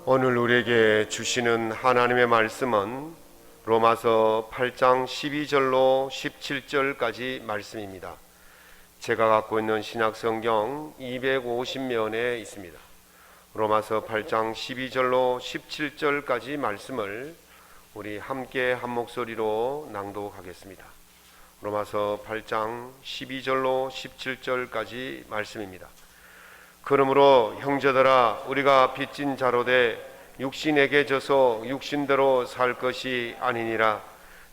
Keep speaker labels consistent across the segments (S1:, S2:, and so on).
S1: 오늘 우리에게 주시는 하나님의 말씀은 로마서 8장 12절로 17절까지 말씀입니다. 제가 갖고 있는 신약성경 250면에 있습니다. 로마서 8장 12절로 17절까지 말씀을 우리 함께 한 목소리로 낭독하겠습니다. 로마서 8장 12절로 17절까지 말씀입니다. 그러므로 형제들아, 우리가 빚진 자로되 육신에게 져서 육신대로 살 것이 아니니라.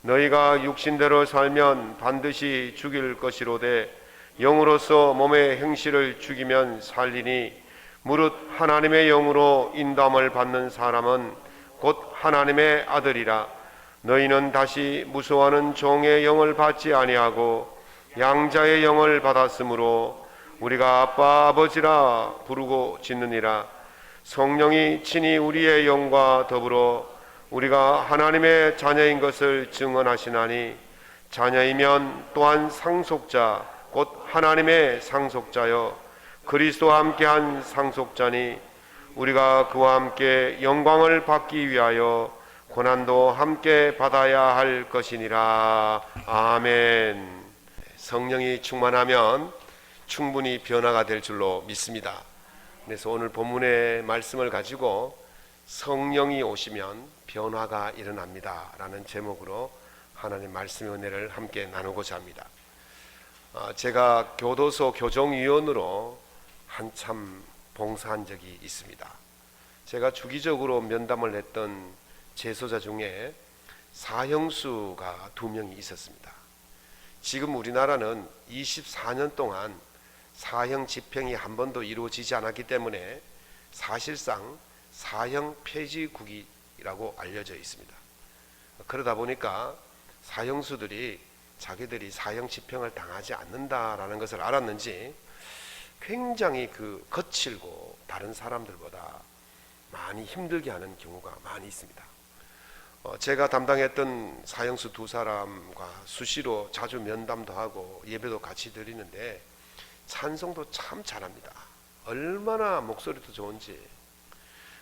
S1: 너희가 육신대로 살면 반드시 죽일 것이로되 영으로서 몸의 행실을 죽이면 살리니, 무릇 하나님의 영으로 인도함을 받는 사람은 곧 하나님의 아들이라. 너희는 다시 무서워하는 종의 영을 받지 아니하고 양자의 영을 받았으므로 우리가 아빠 아버지라 부르고 짓느니라. 성령이 친히 우리의 영과 더불어 우리가 하나님의 자녀인 것을 증언하시나니, 자녀이면 또한 상속자 곧 하나님의 상속자여 그리스도와 함께한 상속자니, 우리가 그와 함께 영광을 받기 위하여 고난도 함께 받아야 할 것이니라. 아멘. 성령이 충만하면 충분히 변화가 될 줄로 믿습니다. 그래서 오늘 본문의 말씀을 가지고 성령이 오시면 변화가 일어납니다 라는 제목으로 하나님 말씀의 은혜를 함께 나누고자 합니다. 제가 교도소 교정위원으로 한참 봉사한 적이 있습니다. 제가 주기적으로 면담을 했던 재소자 중에 사형수가 2명이 있었습니다. 지금 우리나라는 24년 동안 사형 집행이 한 번도 이루어지지 않았기 때문에 사실상 사형 폐지국이라고 알려져 있습니다. 그러다 보니까 사형수들이 자기들이 사형 집행을 당하지 않는다라는 것을 알았는지 굉장히 거칠고 다른 사람들보다 많이 힘들게 하는 경우가 많이 있습니다. 제가 담당했던 사형수 2사람과 수시로 자주 면담도 하고 예배도 같이 드리는데 찬송도 참 잘합니다. 얼마나 목소리도 좋은지.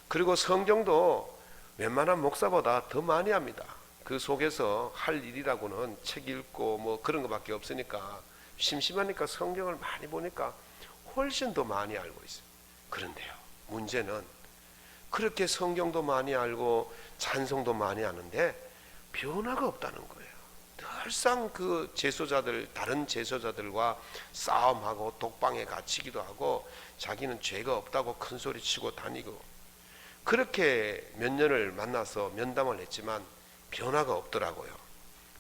S1: 그리고 성경도 웬만한 목사보다 더 많이 합니다. 그 속에서 할 일이라고는 책 읽고 뭐 그런 것밖에 없으니까 심심하니까 성경을 많이 보니까 훨씬 더 많이 알고 있어요. 그런데요, 문제는 그렇게 성경도 많이 알고 찬송도 많이 하는데 변화가 없다는 거예요. 늘상 다른 재소자들과 싸움하고 독방에 갇히기도 하고 자기는 죄가 없다고 큰소리 치고 다니고, 그렇게 몇 년을 만나서 면담을 했지만 변화가 없더라고요.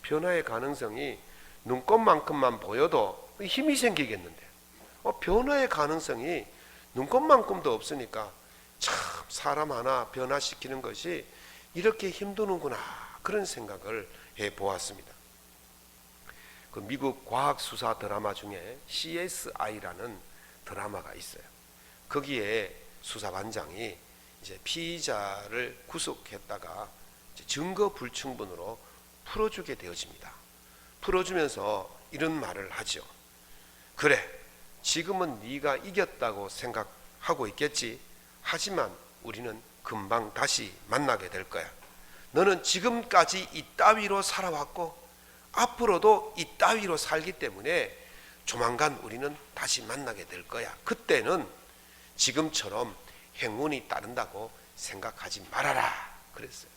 S1: 변화의 가능성이 눈꽃만큼만 보여도 힘이 생기겠는데 변화의 가능성이 눈꽃만큼도 없으니까 참 사람 하나 변화시키는 것이 이렇게 힘드는구나, 그런 생각을 해보았습니다. 미국 과학수사 드라마 중에 CSI라는 드라마가 있어요. 거기에 수사반장이 이제 피의자를 구속했다가 증거 불충분으로 풀어주게 되어집니다. 풀어주면서 이런 말을 하죠. 그래, 지금은 네가 이겼다고 생각하고 있겠지. 하지만 우리는 금방 다시 만나게 될 거야. 너는 지금까지 이따위로 살아왔고 앞으로도 이따위로 살기 때문에 조만간 우리는 다시 만나게 될 거야. 그때는 지금처럼 행운이 따른다고 생각하지 말아라 그랬어요.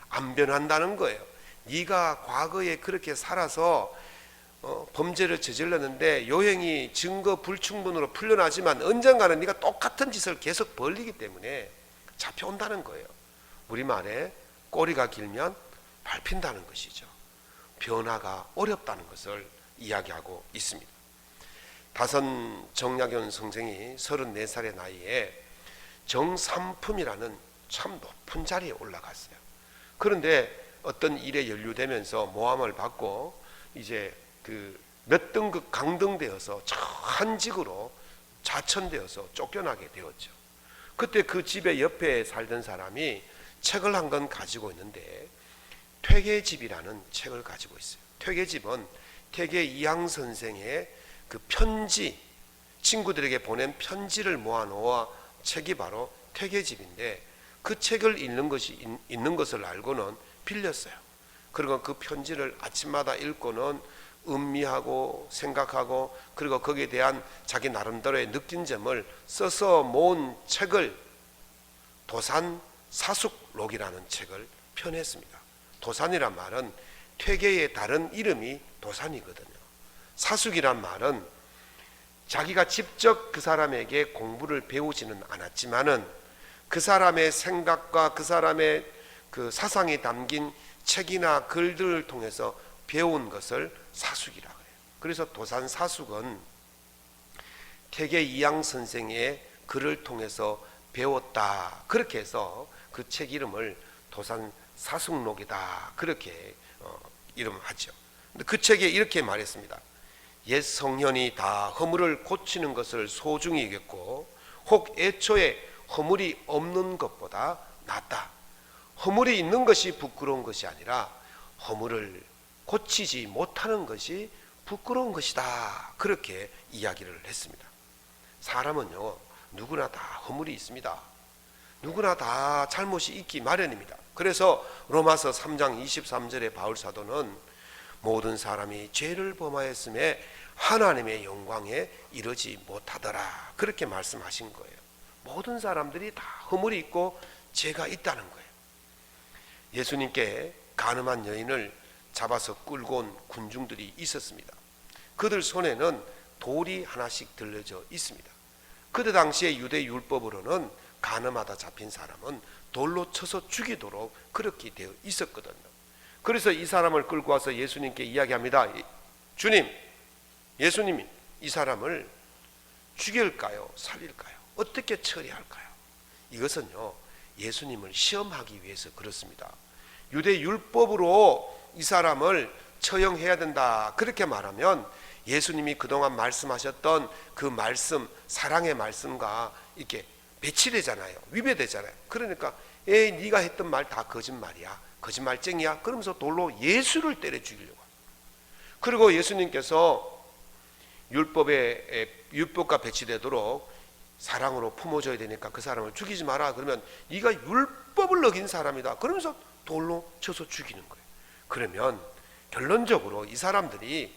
S1: 안 변한다는 거예요. 네가 과거에 그렇게 살아서 범죄를 저질렀는데 요행이 증거 불충분으로 풀려나지만 언젠가는 네가 똑같은 짓을 계속 벌리기 때문에 잡혀온다는 거예요. 우리말에 꼬리가 길면 밟힌다는 것이죠. 변화가 어렵다는 것을 이야기하고 있습니다. 다선 정약용 선생이 34살의 나이에 정삼품이라는 참 높은 자리에 올라갔어요. 그런데 어떤 일에 연루되면서 모함을 받고 이제 몇 등급 강등되어서 한직으로 자천되어서 쫓겨나게 되었죠. 그때 그 집의 옆에 살던 사람이 책을 한 권 가지고 있는데 퇴계집이라는 책을 가지고 있어요. 퇴계집은 퇴계 이항 선생의 편지, 친구들에게 보낸 편지를 모아놓아 책이 바로 퇴계집인데, 그 책을 있는 것을 알고는 빌렸어요. 그리고 그 편지를 아침마다 읽고는 음미하고 생각하고, 그리고 거기에 대한 자기 나름대로의 느낀 점을 써서 모은 책을 도산사숙록이라는 책을 펴냈습니다. 도산이란 말은 퇴계의 다른 이름이 도산이거든요. 사숙이란 말은 자기가 직접 그 사람에게 공부를 배우지는 않았지만은 그 사람의 생각과 그 사람의 그 사상이 담긴 책이나 글들을 통해서 배운 것을 사숙이라고 해요. 그래서 도산사숙은 퇴계 이양 선생의 글을 통해서 배웠다, 그렇게 해서 그 책 이름을 도산사숙록이다, 그렇게 이름하죠. 그 책에 이렇게 말했습니다. 옛 성현이 다 허물을 고치는 것을 소중히 여겼고 혹 애초에 허물이 없는 것보다 낫다. 허물이 있는 것이 부끄러운 것이 아니라 허물을 고치지 못하는 것이 부끄러운 것이다, 그렇게 이야기를 했습니다. 사람은요, 누구나 다 허물이 있습니다. 누구나 다 잘못이 있기 마련입니다. 그래서 로마서 3장 23절에 바울사도는 모든 사람이 죄를 범하였음에 하나님의 영광에 이르지 못하더라, 그렇게 말씀하신 거예요. 모든 사람들이 다 허물이 있고 죄가 있다는 거예요. 예수님께 간음한 여인을 잡아서 끌고 온 군중들이 있었습니다. 그들 손에는 돌이 하나씩 들려져 있습니다. 그때 당시에 유대 율법으로는 간음하다 잡힌 사람은 돌로 쳐서 죽이도록 그렇게 되어 있었거든요. 그래서 이 사람을 끌고 와서 예수님께 이야기합니다. 주님, 예수님이 이 사람을 죽일까요? 살릴까요? 어떻게 처리할까요? 이것은요, 예수님을 시험하기 위해서 그렇습니다. 유대 율법으로 이 사람을 처형해야 된다, 그렇게 말하면 예수님이 그동안 말씀하셨던 그 말씀, 사랑의 말씀과 이렇게 배치되잖아요. 위배되잖아요. 그러니까 에이, 네가 했던 말 다 거짓말이야, 거짓말쟁이야, 그러면서 돌로 예수를 때려 죽이려고. 그리고 예수님께서 율법과 배치되도록 사랑으로 품어줘야 되니까 그 사람을 죽이지 마라, 그러면 네가 율법을 어긴 사람이다, 그러면서 돌로 쳐서 죽이는 거예요. 그러면 결론적으로 이 사람들이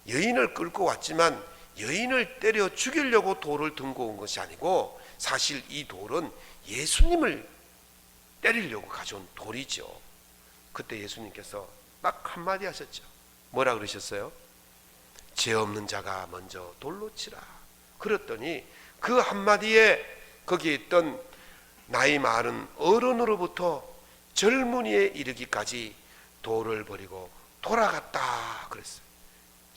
S1: 여인을 끌고 왔지만 여인을 때려 죽이려고 돌을 들고 온 것이 아니고 사실 이 돌은 예수님을 때리려고 가져온 돌이죠. 그때 예수님께서 딱 한마디 하셨죠. 뭐라 그러셨어요? 죄 없는 자가 먼저 돌로 치라. 그랬더니 그 한마디에 거기에 있던 나이 많은 어른으로부터 젊은이에 이르기까지 돌을 버리고 돌아갔다 그랬어요.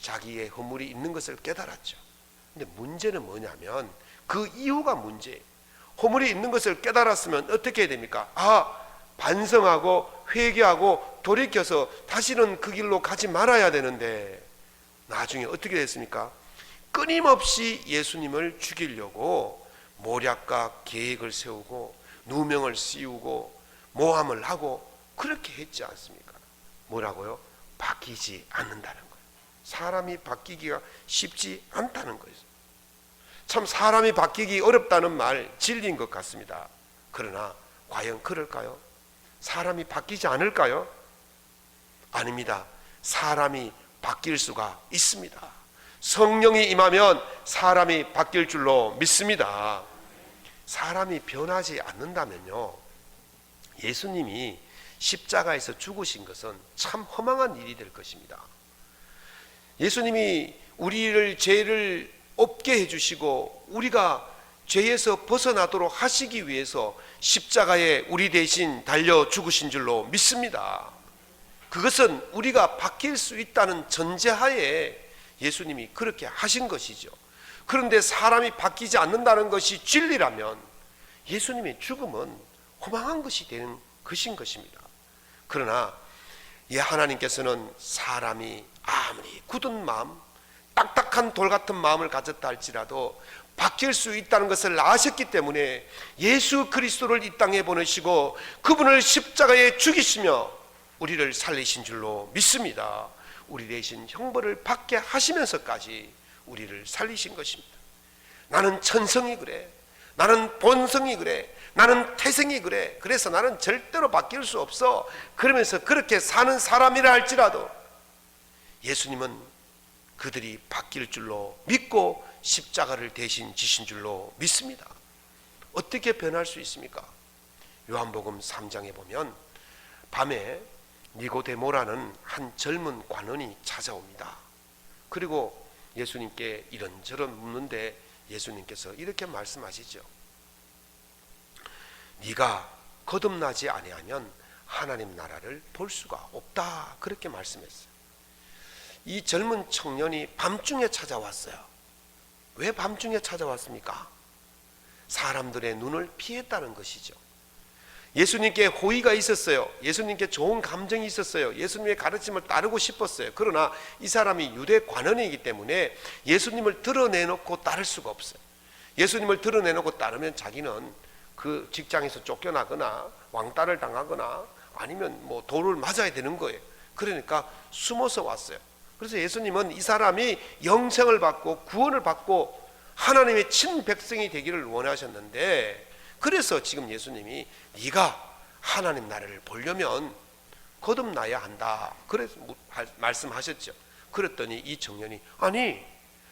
S1: 자기의 허물이 있는 것을 깨달았죠. 근데 문제는 뭐냐면 그 이유가 문제예요. 허물이 있는 것을 깨달았으면 어떻게 해야 됩니까? 반성하고 회개하고 돌이켜서 다시는 그 길로 가지 말아야 되는데 나중에 어떻게 됐습니까? 끊임없이 예수님을 죽이려고 모략과 계획을 세우고 누명을 씌우고 모함을 하고 그렇게 했지 않습니까? 뭐라고요? 바뀌지 않는다는 거예요. 사람이 바뀌기가 쉽지 않다는 거예요. 참 사람이 바뀌기 어렵다는 말 진리인 것 같습니다. 그러나 과연 그럴까요? 사람이 바뀌지 않을까요? 아닙니다. 사람이 바뀔 수가 있습니다. 성령이 임하면 사람이 바뀔 줄로 믿습니다. 사람이 변하지 않는다면요, 예수님이 십자가에서 죽으신 것은 참 허망한 일이 될 것입니다. 예수님이 우리를 죄를 없게 해주시고 우리가 죄에서 벗어나도록 하시기 위해서 십자가에 우리 대신 달려 죽으신 줄로 믿습니다. 그것은 우리가 바뀔 수 있다는 전제하에 예수님이 그렇게 하신 것이죠. 그런데 사람이 바뀌지 않는다는 것이 진리라면 예수님의 죽음은 허망한 것이 되는 것인 것입니다. 그러나 하나님께서는 사람이 아무리 굳은 마음, 딱딱한 돌 같은 마음을 가졌다 할지라도 바뀔 수 있다는 것을 아셨기 때문에 예수 그리스도를 이 땅에 보내시고 그분을 십자가에 죽이시며 우리를 살리신 줄로 믿습니다. 우리 대신 형벌을 받게 하시면서까지 우리를 살리신 것입니다. 나는 천성이 그래, 나는 본성이 그래. 나는 태생이 그래. 그래서 나는 절대로 바뀔 수 없어. 그러면서 그렇게 사는 사람이라 할지라도 예수님은 그들이 바뀔 줄로 믿고 십자가를 대신 지신 줄로 믿습니다. 어떻게 변할 수 있습니까? 요한복음 3장에 보면 밤에 니고데모라는 한 젊은 관원이 찾아옵니다. 그리고 예수님께 이런저런 묻는데 예수님께서 이렇게 말씀하시죠. 네가 거듭나지 아니하면 하나님 나라를 볼 수가 없다. 그렇게 말씀했어요. 이 젊은 청년이 밤중에 찾아왔어요. 왜 밤중에 찾아왔습니까? 사람들의 눈을 피했다는 것이죠. 예수님께 호의가 있었어요. 예수님께 좋은 감정이 있었어요. 예수님의 가르침을 따르고 싶었어요. 그러나 이 사람이 유대 관원이기 때문에 예수님을 드러내놓고 따를 수가 없어요. 예수님을 드러내놓고 따르면 자기는 그 직장에서 쫓겨나거나 왕따를 당하거나 아니면 뭐 돌을 맞아야 되는 거예요. 그러니까 숨어서 왔어요. 그래서 예수님은 이 사람이 영생을 받고 구원을 받고 하나님의 친백성이 되기를 원하셨는데, 그래서 지금 예수님이 네가 하나님 나라를 보려면 거듭나야 한다. 그래서 말씀하셨죠. 그랬더니 이 청년이 아니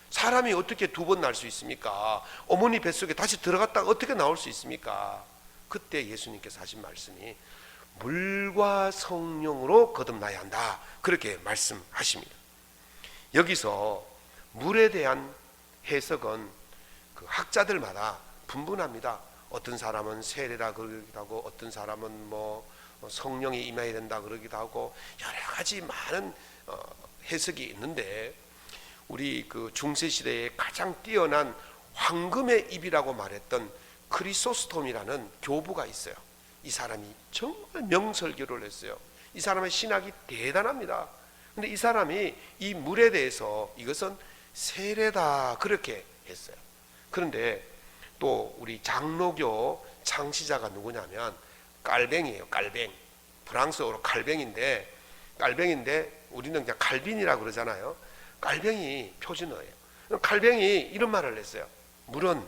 S1: 사람이 어떻게 두 번 날 수 있습니까? 어머니 뱃속에 다시 들어갔다가 어떻게 나올 수 있습니까? 그때 예수님께서 하신 말씀이 물과 성령으로 거듭나야 한다. 그렇게 말씀하십니다. 여기서 물에 대한 해석은 그 학자들마다 분분합니다. 어떤 사람은 세례라 그러기도 하고 어떤 사람은 뭐 성령이 임해야 된다 그러기도 하고 여러 가지 많은 해석이 있는데, 우리 그 중세 시대에 가장 뛰어난 황금의 입이라고 말했던 크리소스톰이라는 교부가 있어요. 이 사람이 정말 명설교를 했어요. 이 사람의 신학이 대단합니다. 근데 이 사람이 이 물에 대해서 이것은 세례다 그렇게 했어요. 그런데 또 우리 장로교 창시자가 누구냐면 깔뱅이에요. 깔뱅. 프랑스어로 칼뱅인데 우리는 그냥 칼빈이라고 그러잖아요. 깔뱅이 표준어예요. 칼뱅이 이런 말을 했어요. 물은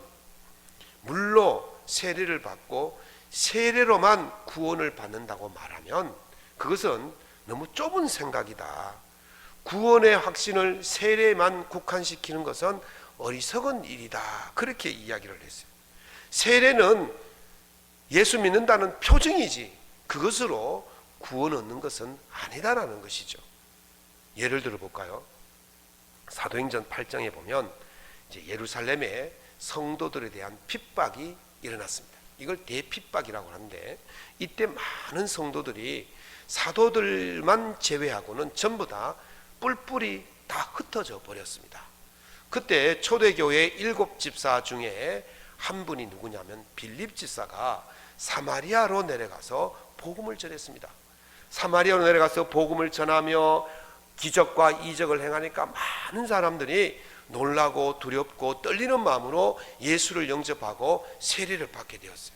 S1: 물로 세례를 받고 세례로만 구원을 받는다고 말하면 그것은 너무 좁은 생각이다. 구원의 확신을 세례만 국한시키는 것은 어리석은 일이다. 그렇게 이야기를 했어요. 세례는 예수 믿는다는 표징이지 그것으로 구원 얻는 것은 아니다라는 것이죠. 예를 들어 볼까요? 사도행전 8장에 보면 이제 예루살렘에 성도들에 대한 핍박이 일어났습니다. 이걸 대핍박이라고 하는데, 이때 많은 성도들이 사도들만 제외하고는 전부 다 뿔뿔이 다 흩어져 버렸습니다. 그때 초대교회 7집사 중에 한 분이 누구냐면 빌립 집사가 사마리아로 내려가서 복음을 전했습니다. 사마리아로 내려가서 복음을 전하며 기적과 이적을 행하니까 많은 사람들이 놀라고 두렵고 떨리는 마음으로 예수를 영접하고 세례를 받게 되었어요.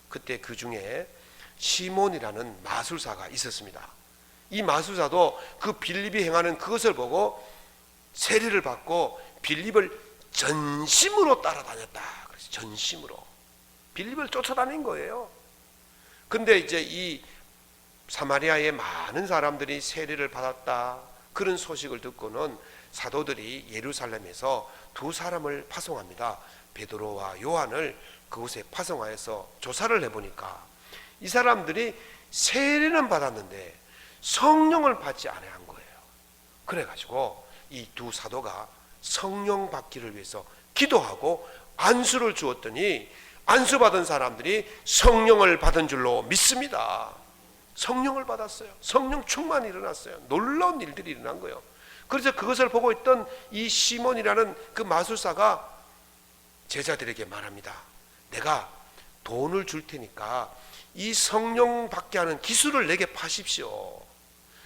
S1: 그때 그 중에 시몬이라는 마술사가 있었습니다. 이 마술사도 그 빌립이 행하는 그것을 보고 세례를 받고 빌립을 전심으로 따라다녔다. 그래서 전심으로 빌립을 쫓아다닌 거예요. 근데 이제 이 사마리아의 많은 사람들이 세례를 받았다 그런 소식을 듣고는 사도들이 예루살렘에서 두 사람을 파송합니다. 베드로와 요한을 그곳에 파송하여서 조사를 해보니까 이 사람들이 세례는 받았는데 성령을 받지 않은 거예요. 그래가지고 이 두 사도가 성령 받기를 위해서 기도하고 안수를 주었더니 안수 받은 사람들이 성령을 받은 줄로 믿습니다. 성령을 받았어요. 성령 충만이 일어났어요. 놀라운 일들이 일어난 거예요. 그래서 그것을 보고 있던 이 시몬이라는 그 마술사가 제자들에게 말합니다. 내가 돈을 줄 테니까 이 성령 받게 하는 기술을 내게 파십시오.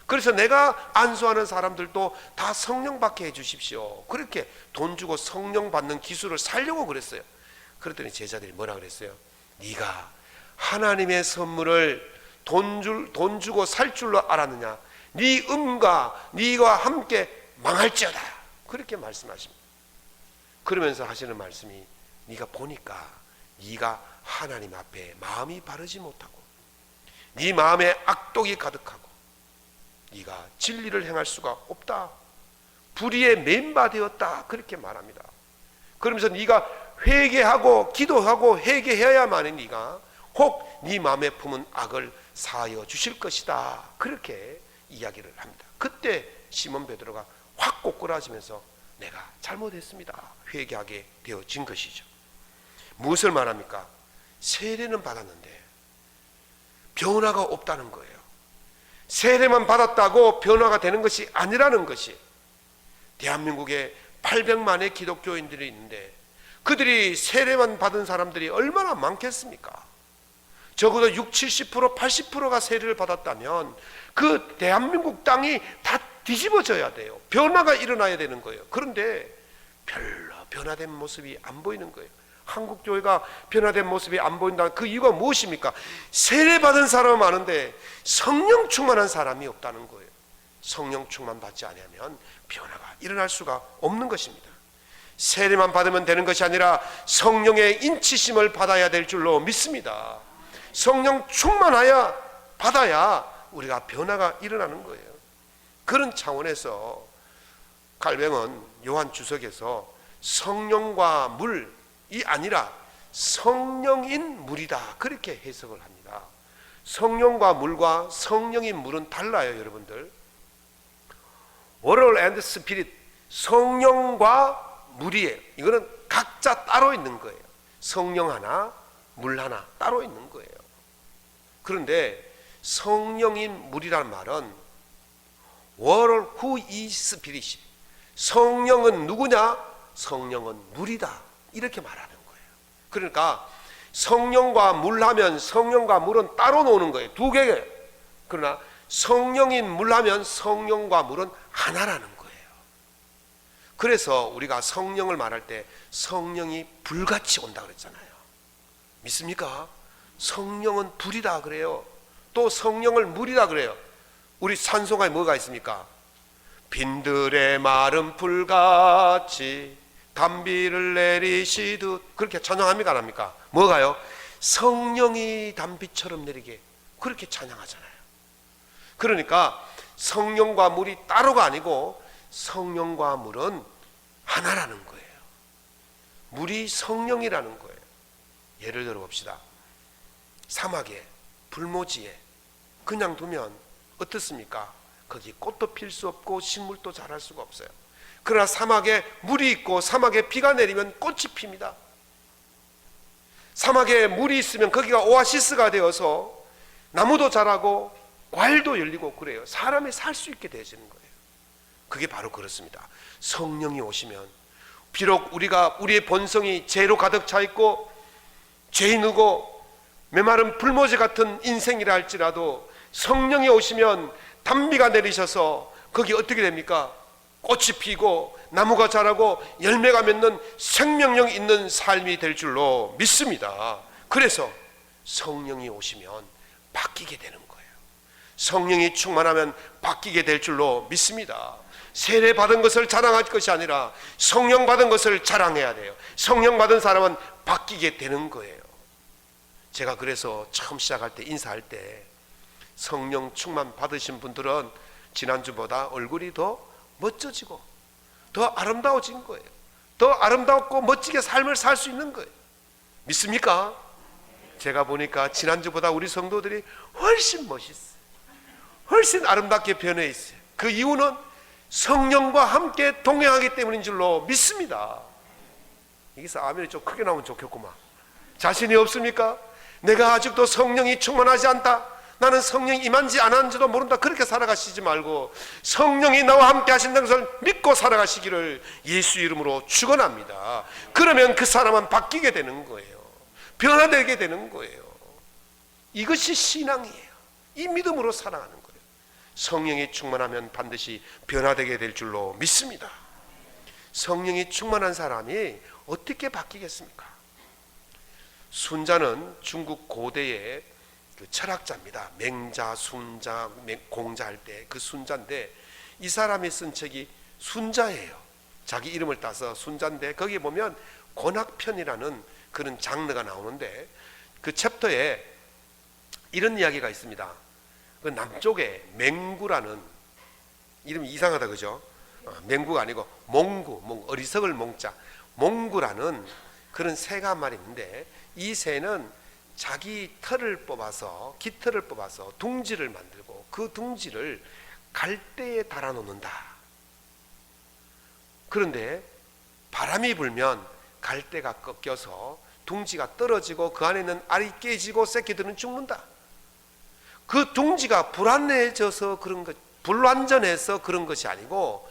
S1: 그래서 내가 안수하는 사람들도 다 성령 받게 해 주십시오. 그렇게 돈 주고 성령 받는 기술을 살려고 그랬어요. 그랬더니 제자들이 뭐라 그랬어요? 네가 하나님의 선물을 돈 주고 살 줄로 알았느냐? 네 음과 네가 함께 망할지어다. 그렇게 말씀하십니다. 그러면서 하시는 말씀이 네가 보니까 네가 하나님 앞에 마음이 바르지 못하고 네 마음에 악독이 가득하고 네가 진리를 행할 수가 없다. 불의의 맨바 되었다. 그렇게 말합니다. 그러면서 네가 회개하고 기도하고 회개해야만이 네가 혹 네 마음에 품은 악을 사하여 주실 것이다. 그렇게 이야기를 합니다. 그때 시몬 베드로가 확 꼬꾸라지면서 내가 잘못했습니다. 회개하게 되어진 것이죠. 무엇을 말합니까? 세례는 받았는데 변화가 없다는 거예요. 세례만 받았다고 변화가 되는 것이 아니라는 것이, 대한민국에 800만의 기독교인들이 있는데 그들이 세례만 받은 사람들이 얼마나 많겠습니까? 적어도 60, 70%, 80%가 세례를 받았다면 그 대한민국 땅이 다 뒤집어져야 돼요. 변화가 일어나야 되는 거예요. 그런데 별로 변화된 모습이 안 보이는 거예요. 한국 교회가 변화된 모습이 안 보인다. 그 이유가 무엇입니까? 세례 받은 사람은 많은데 성령 충만한 사람이 없다는 거예요. 성령 충만 받지 않으면 변화가 일어날 수가 없는 것입니다. 세례만 받으면 되는 것이 아니라 성령의 인치심을 받아야 될 줄로 믿습니다. 성령 충만하여 받아야 우리가 변화가 일어나는 거예요. 그런 차원에서 갈뱅은 요한 주석에서 성령과 물이 아니라 성령인 물이다 그렇게 해석을 합니다. 성령과 물과 성령인 물은 달라요. 여러분들, Water and Spirit, 성령과 물이에요. 이거는 각자 따로 있는 거예요. 성령 하나, 물 하나 따로 있는 거예요. 그런데 성령인 물이라는 말은 Water who is Spirit, 성령은 누구냐? 성령은 물이다 이렇게 말하는 거예요. 그러니까 성령과 물 하면 성령과 물은 따로 노는 거예요. 두 개. 그러나 성령인 물 하면 성령과 물은 하나라는 거예요. 그래서 우리가 성령을 말할 때 성령이 불같이 온다 그랬잖아요. 믿습니까? 성령은 불이다 그래요. 또 성령을 물이다 그래요. 우리 찬송가에 뭐가 있습니까? 빈들의 마른 불같이 단비를 내리시듯, 그렇게 찬양합니까 안 합니까? 뭐가요? 성령이 단비처럼 내리게, 그렇게 찬양하잖아요. 그러니까 성령과 물이 따로가 아니고 성령과 물은 하나라는 거예요. 물이 성령이라는 거예요. 예를 들어 봅시다. 사막에 불모지에 그냥 두면 어떻습니까? 거기 꽃도 필 수 없고 식물도 자랄 수가 없어요. 그러나 사막에 물이 있고 사막에 비가 내리면 꽃이 핍니다. 사막에 물이 있으면 거기가 오아시스가 되어서 나무도 자라고 과일도 열리고 그래요. 사람이 살 수 있게 되어지는 거예요. 그게 바로 그렇습니다. 성령이 오시면 비록 우리의 본성이 죄로 가득 차 있고 죄인이고 메마른 불모지 같은 인생이라 할지라도 성령이 오시면 단비가 내리셔서 거기 어떻게 됩니까? 꽃이 피고 나무가 자라고 열매가 맺는 생명력 있는 삶이 될 줄로 믿습니다. 그래서 성령이 오시면 바뀌게 되는 거예요. 성령이 충만하면 바뀌게 될 줄로 믿습니다. 세례 받은 것을 자랑할 것이 아니라 성령 받은 것을 자랑해야 돼요. 성령 받은 사람은 바뀌게 되는 거예요. 제가 그래서 처음 시작할 때 인사할 때 성령 충만 받으신 분들은 지난주보다 얼굴이 더 멋져지고 더 아름다워진 거예요. 더 아름답고 멋지게 삶을 살 수 있는 거예요. 믿습니까? 제가 보니까 지난주보다 우리 성도들이 훨씬 멋있어요. 훨씬 아름답게 변해 있어요. 그 이유는 성령과 함께 동행하기 때문인 줄로 믿습니다. 여기서 아멘이 좀 크게 나오면 좋겠구만. 자신이 없습니까? 내가 아직도 성령이 충만하지 않다, 나는 성령이 임한지 안 한지도 모른다, 그렇게 살아가시지 말고 성령이 나와 함께 하신다는 것을 믿고 살아가시기를 예수 이름으로 축원합니다. 그러면 그 사람은 바뀌게 되는 거예요. 변화되게 되는 거예요. 이것이 신앙이에요. 이 믿음으로 살아가는 거예요. 성령이 충만하면 반드시 변화되게 될 줄로 믿습니다. 성령이 충만한 사람이 어떻게 바뀌겠습니까? 순자는 중국 고대의 그 철학자입니다. 맹자, 순자, 공자 할 때 그 순자인데, 이 사람이 쓴 책이 순자예요. 자기 이름을 따서 순자인데 거기에 보면 권학편이라는 그런 장르가 나오는데, 그 챕터에 이런 이야기가 있습니다. 그 남쪽에 맹구라는, 이름이 이상하다 그죠? 맹구가 아니고 몽구, 어리석을 몽자, 몽구라는 그런 새가 한 마리 있는데, 이 새는 자기 털을 뽑아서, 깃털을 뽑아서 둥지를 만들고 그 둥지를 갈대에 달아 놓는다. 그런데 바람이 불면 갈대가 꺾여서 둥지가 떨어지고 그 안에 있는 알이 깨지고 새끼들은 죽는다. 그 둥지가 불안해져서 그런 것, 불완전해서 그런 것이 아니고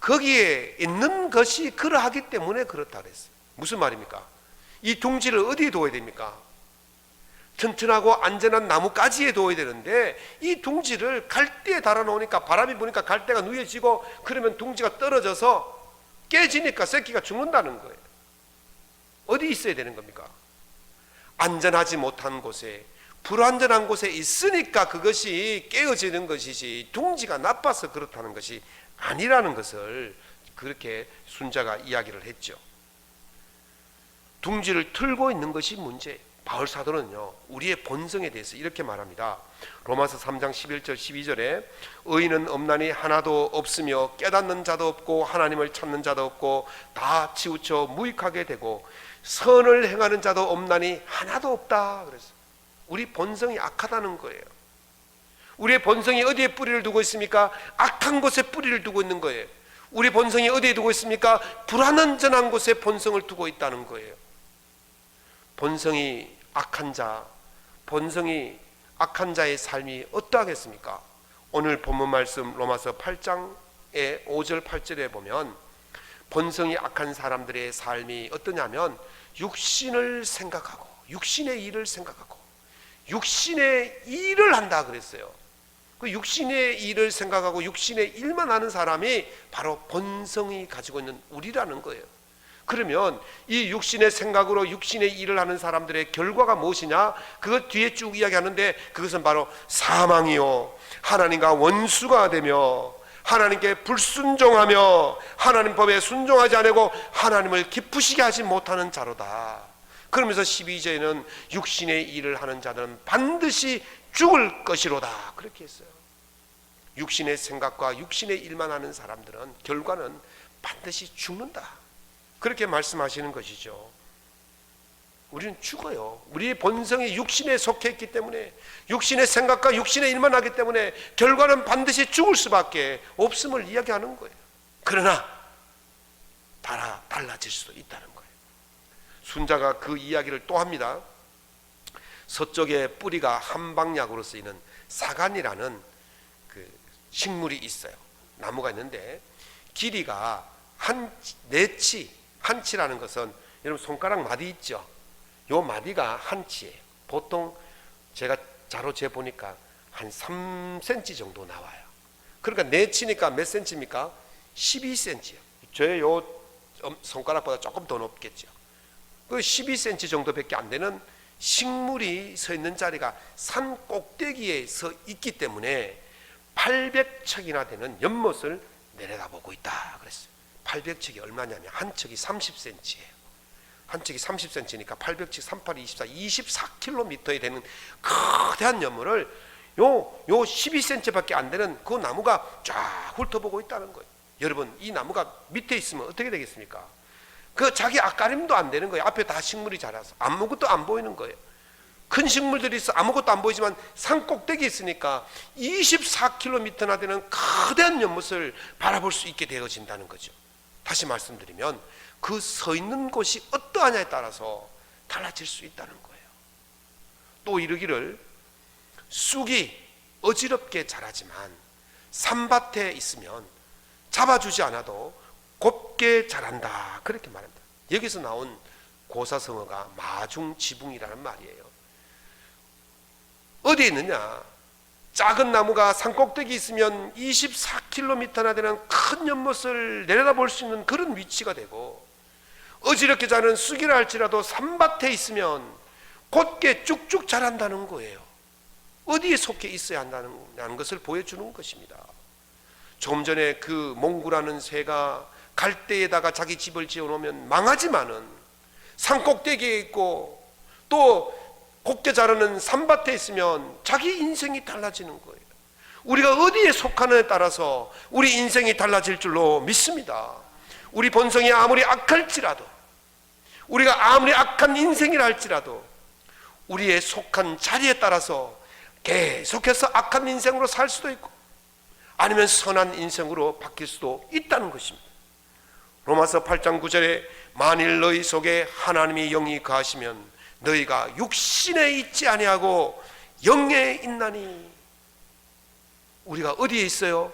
S1: 거기에 있는 것이 그러하기 때문에 그렇다 그랬어요. 무슨 말입니까? 이 둥지를 어디에 둬야 됩니까? 튼튼하고 안전한 나무가지에 둬야 되는데 이 둥지를 갈대에 달아 놓으니까 바람이 부니까 갈대가 누여지고 그러면 둥지가 떨어져서 깨지니까 새끼가 죽는다는 거예요. 어디 있어야 되는 겁니까? 안전하지 못한 곳에, 불안전한 곳에 있으니까 그것이 깨어지는 것이지 둥지가 나빠서 그렇다는 것이 아니라는 것을 그렇게 순자가 이야기를 했죠. 둥지를 틀고 있는 것이 문제예요. 바울 사도는요, 우리의 본성에 대해서 이렇게 말합니다. 로마서 3장 11절 12절에 의인은 없나니 하나도 없으며 깨닫는 자도 없고 하나님을 찾는 자도 없고 다 치우쳐 무익하게 되고 선을 행하는 자도 없나니 하나도 없다 그랬어요. 우리 본성이 악하다는 거예요. 우리의 본성이 어디에 뿌리를 두고 있습니까? 악한 곳에 뿌리를 두고 있는 거예요. 우리 본성이 어디에 두고 있습니까? 불안전한 곳에 본성을 두고 있다는 거예요. 본성이 악한 자, 본성이 악한 자의 삶이 어떠하겠습니까? 오늘 본문 말씀 로마서 8장의 5절 8절에 보면 본성이 악한 사람들의 삶이 어떠냐면 육신을 생각하고 육신의 일을 생각하고 육신의 일을 한다 그랬어요. 그 육신의 일을 생각하고 육신의 일만 하는 사람이 바로 본성이 가지고 있는 우리라는 거예요. 그러면 이 육신의 생각으로 육신의 일을 하는 사람들의 결과가 무엇이냐? 그것 뒤에 쭉 이야기하는데 그것은 바로 사망이요, 하나님과 원수가 되며 하나님께 불순종하며 하나님 법에 순종하지 않고 하나님을 기쁘시게 하지 못하는 자로다. 그러면서 12절에는 육신의 일을 하는 자들은 반드시 죽을 것이로다 그렇게 했어요. 육신의 생각과 육신의 일만 하는 사람들은 결과는 반드시 죽는다 그렇게 말씀하시는 것이죠. 우리는 죽어요. 우리의 본성이 육신에 속해 있기 때문에, 육신의 생각과 육신의 일만 하기 때문에 결과는 반드시 죽을 수밖에 없음을 이야기하는 거예요. 그러나 달라질 수도 있다는 거예요. 순자가 그 이야기를 또 합니다. 서쪽에 뿌리가 한방약으로 쓰이는 사간이라는 그 식물이 있어요. 나무가 있는데 길이가 한치라는 것은 여러분 손가락 마디 있죠? 요 마디가 한치예요. 보통 제가 자로 재보니까 한 3cm 정도 나와요. 그러니까 네치니까 몇 cm입니까? 12cm예요. 저의 요 손가락보다 조금 더 높겠죠. 그 12cm 정도밖에 안 되는 식물이 서 있는 자리가 산 꼭대기에 서 있기 때문에 800척이나 되는 연못을 내려다보고 있다 그랬어요. 800척이 얼마냐면 한 척이 30cm예요. 한 척이 30cm니까 800척 38, 24, 24km에 되는 거대한 연못을 요 12cm밖에 안 되는 그 나무가 쫙 훑어보고 있다는 거예요. 여러분, 이 나무가 밑에 있으면 어떻게 되겠습니까? 그 자기 앞가림도 안 되는 거예요. 앞에 다 식물이 자라서 아무것도 안 보이는 거예요. 큰 식물들이 있어 아무것도 안 보이지만 산 꼭대기에 있으니까 24km나 되는 거대한 연못을 바라볼 수 있게 되어진다는 거죠. 다시 말씀드리면 그 서 있는 곳이 어떠하냐에 따라서 달라질 수 있다는 거예요. 또 이르기를 쑥이 어지럽게 자라지만 산밭에 있으면 잡아주지 않아도 곱게 자란다 그렇게 말합니다. 여기서 나온 고사성어가 마중지붕이라는 말이에요. 어디에 있느냐? 작은 나무가 산꼭대기 있으면 24km나 되는 큰 연못을 내려다볼 수 있는 그런 위치가 되고, 어지럽게 자는 쑥이라 할지라도 산밭에 있으면 곧게 쭉쭉 자란다는 거예요. 어디에 속해 있어야 한다는 것을 보여주는 것입니다. 조금 전에 그 몽구라는 새가 갈대에다가 자기 집을 지어놓으면 망하지만은 산꼭대기에 있고 또 곱게 자라는 산밭에 있으면 자기 인생이 달라지는 거예요. 우리가 어디에 속하느냐에 따라서 우리 인생이 달라질 줄로 믿습니다. 우리 본성이 아무리 악할지라도, 우리가 아무리 악한 인생이라 할지라도 우리의 속한 자리에 따라서 계속해서 악한 인생으로 살 수도 있고 아니면 선한 인생으로 바뀔 수도 있다는 것입니다. 로마서 8장 9절에 만일 너희 속에 하나님의 영이 거하시면 너희가 육신에 있지 아니하고 영에 있나니. 우리가 어디에 있어요?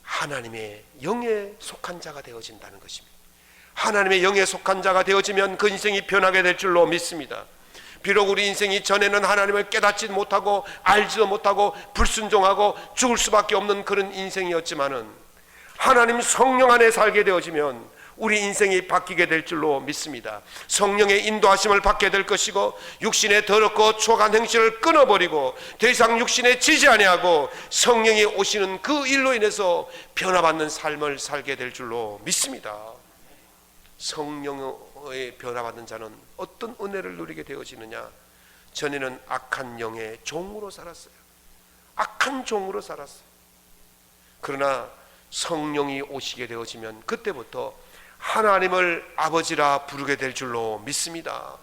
S1: 하나님의 영에 속한 자가 되어진다는 것입니다. 하나님의 영에 속한 자가 되어지면 그 인생이 변하게 될 줄로 믿습니다. 비록 우리 인생이 전에는 하나님을 깨닫지 못하고 알지도 못하고 불순종하고 죽을 수밖에 없는 그런 인생이었지만은 하나님 성령 안에 살게 되어지면 우리 인생이 바뀌게 될 줄로 믿습니다. 성령의 인도하심을 받게 될 것이고 육신의 더럽고 추악한 행실을 끊어버리고 더 이상 육신에 지지 아니하고 성령이 오시는 그 일로 인해서 변화받는 삶을 살게 될 줄로 믿습니다. 성령의 변화받는 자는 어떤 은혜를 누리게 되어지느냐? 전에는 악한 영의 종으로 살았어요. 악한 종으로 살았어요. 그러나 성령이 오시게 되어지면 그때부터 하나님을 아버지라 부르게 될 줄로 믿습니다.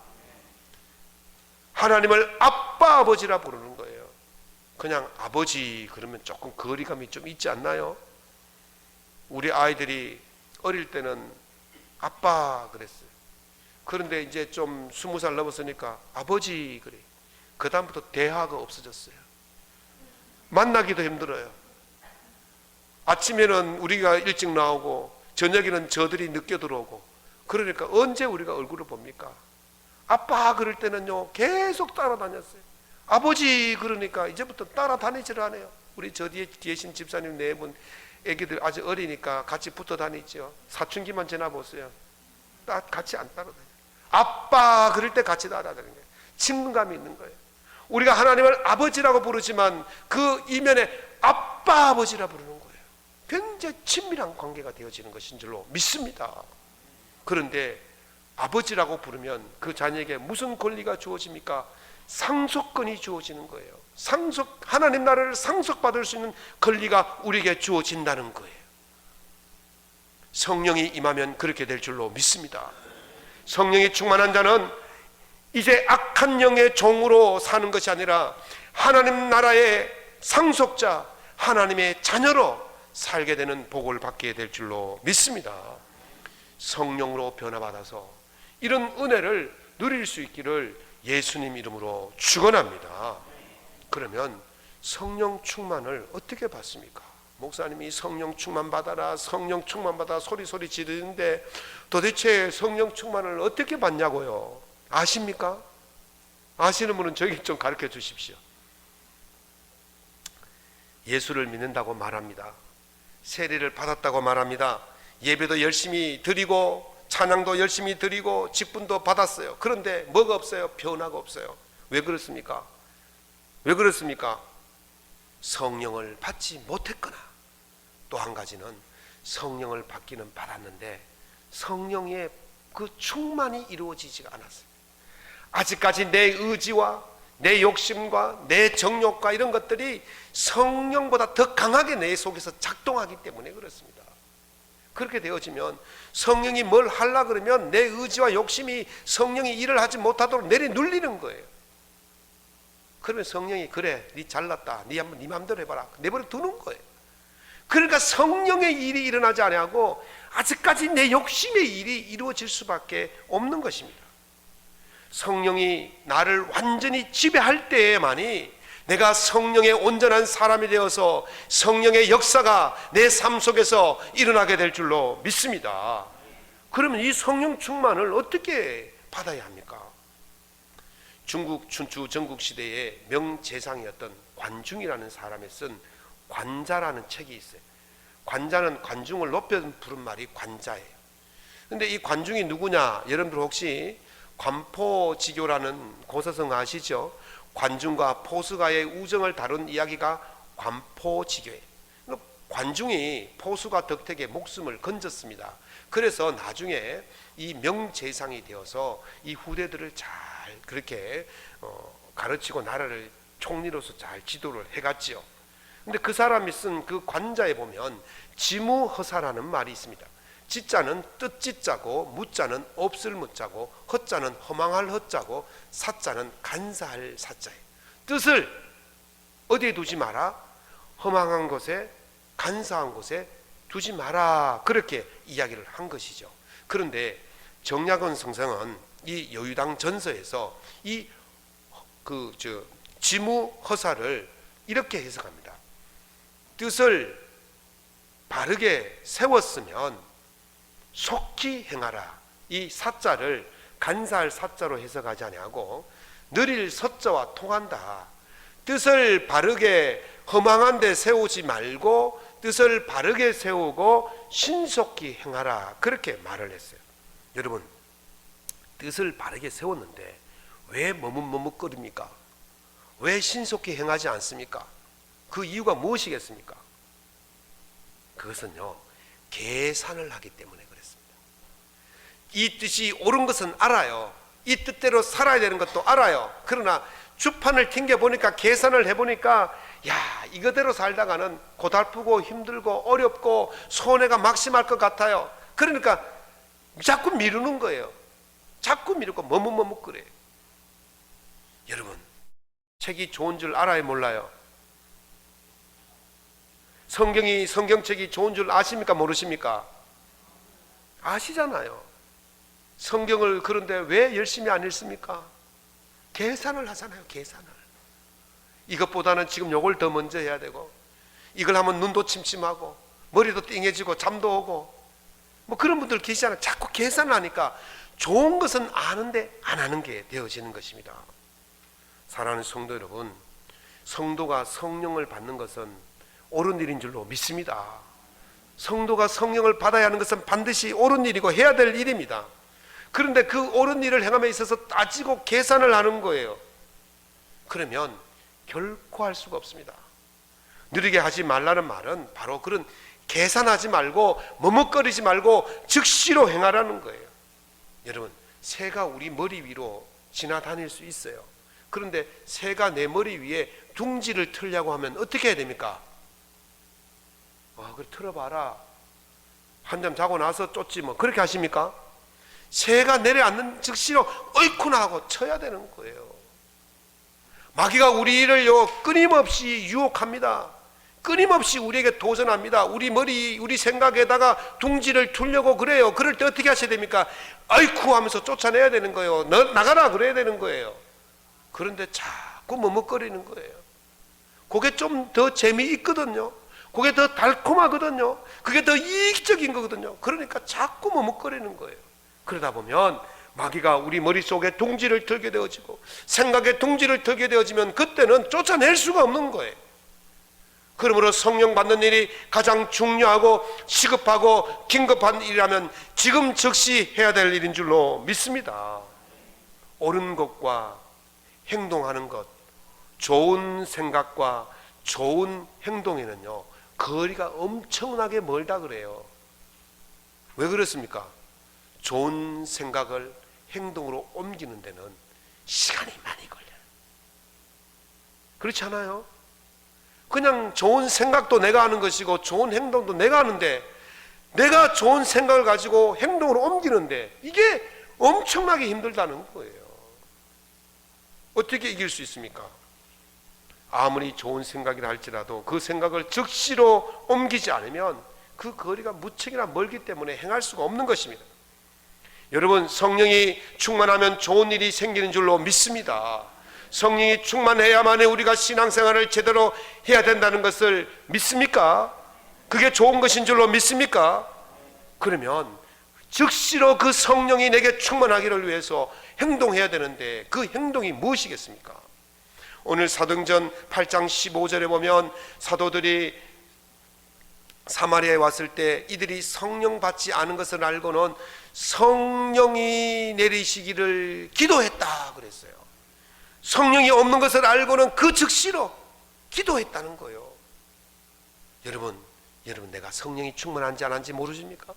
S1: 하나님을 아빠 아버지라 부르는 거예요. 그냥 아버지 그러면 조금 거리감이 좀 있지 않나요? 우리 아이들이 어릴 때는 아빠 그랬어요. 그런데 이제 좀 20살 넘었으니까 아버지 그래. 그 다음부터 대화가 없어졌어요. 만나기도 힘들어요. 아침에는 우리가 일찍 나오고 저녁에는 저들이 늦게 들어오고, 그러니까 언제 우리가 얼굴을 봅니까? 아빠 그럴 때는요 계속 따라다녔어요. 아버지 그러니까 이제부터 따라다니지를 않아요. 우리 저 뒤에 계신 집사님 4분 애기들 아직 어리니까 같이 붙어 다니죠. 사춘기만 지나보세요. 같이 안 따라다녀요. 아빠 그럴 때 같이 따라다니는 거예요. 친근감이 있는 거예요. 우리가 하나님을 아버지라고 부르지만 그 이면에 아빠 아버지라 부르는 거예요. 굉장히 친밀한 관계가 되어지는 것인 줄로 믿습니다. 그런데 아버지라고 부르면 그 자녀에게 무슨 권리가 주어집니까? 상속권이 주어지는 거예요. 하나님 나라를 상속받을 수 있는 권리가 우리에게 주어진다는 거예요. 성령이 임하면 그렇게 될 줄로 믿습니다. 성령이 충만한 자는 이제 악한 영의 종으로 사는 것이 아니라 하나님 나라의 상속자, 하나님의 자녀로 살게 되는 복을 받게 될 줄로 믿습니다. 성령으로 변화받아서 이런 은혜를 누릴 수 있기를 예수님 이름으로 축원합니다. 그러면 성령 충만을 어떻게 받습니까? 목사님이 성령 충만 받아라, 성령 충만 받아 소리 지르는데 도대체 성령 충만을 어떻게 받냐고요? 아십니까? 아시는 분은 저에게 좀 가르쳐 주십시오. 예수를 믿는다고 말합니다. 세례를 받았다고 말합니다. 예배도 열심히 드리고 찬양도 열심히 드리고 직분도 받았어요. 그런데 뭐가 없어요? 변화가 없어요. 왜 그렇습니까? 왜 그렇습니까? 성령을 받지 못했거나, 또 한 가지는 성령을 받기는 받았는데 성령의 그 충만이 이루어지지가 않았어요. 아직까지 내 의지와 내 욕심과 내 정욕과 이런 것들이 성령보다 더 강하게 내 속에서 작동하기 때문에 그렇습니다. 그렇게 되어지면 성령이 뭘 하려고 그러면 내 의지와 욕심이 성령이 일을 하지 못하도록 내려눌리는 거예요. 그러면 성령이 그래 네 잘났다, 네 한번 네 마음대로 해봐라 내버려 두는 거예요. 그러니까 성령의 일이 일어나지 아니하고 아직까지 내 욕심의 일이 이루어질 수밖에 없는 것입니다. 성령이 나를 완전히 지배할 때에만이 내가 성령의 온전한 사람이 되어서 성령의 역사가 내 삶 속에서 일어나게 될 줄로 믿습니다. 그러면 이 성령 충만을 어떻게 받아야 합니까? 중국 춘추 전국시대의 명재상이었던 관중이라는 사람이 쓴 관자라는 책이 있어요. 관자는 관중을 높여 부른 말이 관자예요. 근데 이 관중이 누구냐? 여러분들 혹시 관포지교라는 고사성 아시죠? 관중과 포수가의 우정을 다룬 이야기가 관포지교예요. 관중이 포수가 덕택에 목숨을 건졌습니다. 그래서 나중에 이 명재상이 되어서 이 후대들을 잘 그렇게 가르치고 나라를 총리로서 잘 지도를 해갔지요. 근데 그 사람이 쓴 그 관자에 보면 지무허사라는 말이 있습니다. 지자는 뜻지자고, 무자는 없을 무자고, 허자는 허망할 허자고, 사자는 간사할 사자예요. 뜻을 어디에 두지 마라? 허망한 곳에, 간사한 곳에 두지 마라. 그렇게 이야기를 한 것이죠. 그런데 정약원 성성은 이 여유당 전서에서 이 지무허사를 이렇게 해석합니다. 뜻을 바르게 세웠으면 속히 행하라. 이 사자를 간사할 사자로 해석하지 아니하고 느릴 서자와 통한다. 뜻을 바르게 허망한 데 세우지 말고 뜻을 바르게 세우고 신속히 행하라. 그렇게 말을 했어요. 여러분, 뜻을 바르게 세웠는데 왜 머뭇머뭇거립니까? 왜 신속히 행하지 않습니까? 그 이유가 무엇이겠습니까? 그것은요, 계산을 하기 때문에 그랬습니다. 이 뜻이 옳은 것은 알아요. 이 뜻대로 살아야 되는 것도 알아요. 그러나 주판을 튕겨보니까, 계산을 해보니까, 야, 이거대로 살다가는 고달프고 힘들고 어렵고 손해가 막심할 것 같아요. 그러니까 자꾸 미루는 거예요. 자꾸 미루고 머뭇머뭇거려요. 여러분, 책이 좋은 줄 알아요, 몰라요? 성경책이 좋은 줄 아십니까, 모르십니까? 아시잖아요. 성경을 그런데 왜 열심히 안 읽습니까? 계산을 하잖아요. 계산을. 이것보다는 지금 요걸 더 먼저 해야 되고, 이걸 하면 눈도 침침하고 머리도 띵해지고 잠도 오고, 뭐 그런 분들 계시잖아요. 자꾸 계산을 하니까 좋은 것은 아는데 안 하는 게 되어지는 것입니다. 사랑하는 성도 여러분, 성도가 성령을 받는 것은 옳은 일인 줄로 믿습니다. 성도가 성령을 받아야 하는 것은 반드시 옳은 일이고 해야 될 일입니다. 그런데 그 옳은 일을 행함에 있어서 따지고 계산을 하는 거예요. 그러면 결코 할 수가 없습니다. 느리게 하지 말라는 말은 바로 그런 계산하지 말고 머뭇거리지 말고 즉시로 행하라는 거예요. 여러분, 새가 우리 머리 위로 지나다닐 수 있어요. 그런데 새가 내 머리 위에 둥지를 틀려고 하면 어떻게 해야 됩니까? 그래 틀어봐라. 한잠 자고 나서 쫓지 뭐. 그렇게 하십니까? 새가 내려앉는 즉시로 어이쿠나 하고 쳐야 되는 거예요. 마귀가 우리를요 끊임없이 유혹합니다. 끊임없이 우리에게 도전합니다. 우리 머리, 우리 생각에다가 둥지를 두려고 그래요. 그럴 때 어떻게 하셔야 됩니까? 아이쿠 하면서 쫓아내야 되는 거예요. 너 나가라 그래야 되는 거예요. 그런데 자꾸 머뭇거리는 거예요. 그게 좀 더 재미있거든요. 그게 더 달콤하거든요. 그게 더 이익적인 거거든요. 그러니까 자꾸 머뭇거리는 거예요. 그러다 보면 마귀가 우리 머릿속에 둥지를 들게 되어지고 생각에 둥지를 들게 되어지면 그때는 쫓아낼 수가 없는 거예요. 그러므로 성령 받는 일이 가장 중요하고 시급하고 긴급한 일이라면 지금 즉시 해야 될 일인 줄로 믿습니다. 옳은 것과 행동하는 것, 좋은 생각과 좋은 행동에는요 거리가 엄청나게 멀다 그래요. 왜 그렇습니까? 좋은 생각을 행동으로 옮기는 데는 시간이 많이 걸려요. 그렇지 않아요? 그냥 좋은 생각도 내가 하는 것이고 좋은 행동도 내가 하는데, 내가 좋은 생각을 가지고 행동으로 옮기는데 이게 엄청나게 힘들다는 거예요. 어떻게 이길 수 있습니까? 아무리 좋은 생각이라 할지라도 그 생각을 즉시로 옮기지 않으면 그 거리가 무척이나 멀기 때문에 행할 수가 없는 것입니다. 여러분, 성령이 충만하면 좋은 일이 생기는 줄로 믿습니다. 성령이 충만해야만 우리가 신앙생활을 제대로 해야 된다는 것을 믿습니까? 그게 좋은 것인 줄로 믿습니까? 그러면 즉시로 그 성령이 내게 충만하기를 위해서 행동해야 되는데 그 행동이 무엇이겠습니까? 오늘 사도행전 8장 15절에 보면 사도들이 사마리아에 왔을 때 이들이 성령 받지 않은 것을 알고는 성령이 내리시기를 기도했다 그랬어요. 성령이 없는 것을 알고는 그 즉시로 기도했다는 거예요. 여러분 내가 성령이 충만한지 안 한지 모르십니까?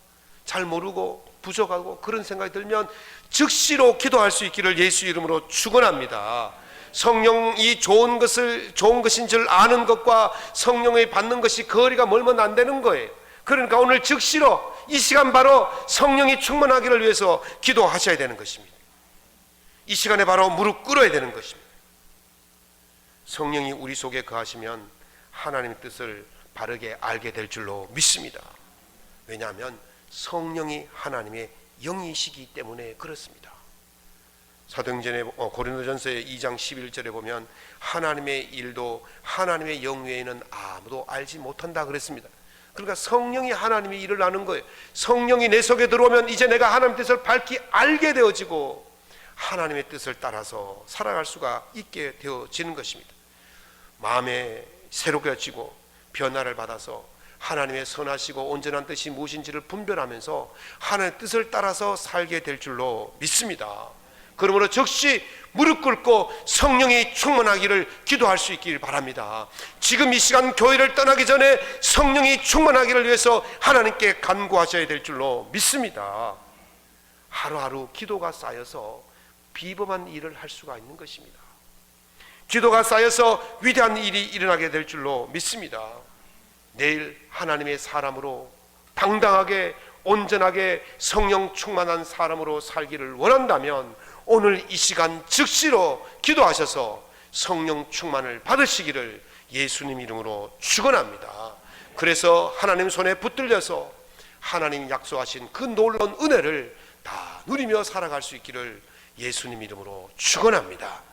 S1: 잘 모르고 부족하고 그런 생각이 들면 즉시로 기도할 수 있기를 예수 이름으로 축원합니다. 성령이 좋은 것인 줄 아는 것과 성령의 받는 것이 거리가 멀면 안 되는 거예요. 그러니까 오늘 즉시로 이 시간 바로 성령이 충만하기를 위해서 기도하셔야 되는 것입니다. 이 시간에 바로 무릎 꿇어야 되는 것입니다. 성령이 우리 속에 거하시면 하나님의 뜻을 바르게 알게 될 줄로 믿습니다. 왜냐하면 성령이 하나님의 영이시기 때문에 그렇습니다. 사도행전의 고린도전서의 2장 11절에 보면 하나님의 일도 하나님의 영 외에는 아무도 알지 못한다 그랬습니다. 그러니까 성령이 하나님의 일을 아는 거예요. 성령이 내 속에 들어오면 이제 내가 하나님의 뜻을 밝히 알게 되어지고 하나님의 뜻을 따라서 살아갈 수가 있게 되어지는 것입니다. 마음에 새롭게지고 변화를 받아서 하나님의 선하시고 온전한 뜻이 무엇인지를 분별하면서 하나님의 뜻을 따라서 살게 될 줄로 믿습니다. 그러므로 즉시 무릎 꿇고 성령이 충만하기를 기도할 수 있기를 바랍니다. 지금 이 시간 교회를 떠나기 전에 성령이 충만하기를 위해서 하나님께 간구하셔야 될 줄로 믿습니다. 하루하루 기도가 쌓여서 비범한 일을 할 수가 있는 것입니다. 기도가 쌓여서 위대한 일이 일어나게 될 줄로 믿습니다. 내일 하나님의 사람으로 당당하게 온전하게 성령 충만한 사람으로 살기를 원한다면 오늘 이 시간 즉시로 기도하셔서 성령 충만을 받으시기를 예수님 이름으로 축원합니다. 그래서 하나님 손에 붙들려서 하나님 약속하신 그 놀라운 은혜를 다 누리며 살아갈 수 있기를 예수님 이름으로 축원합니다.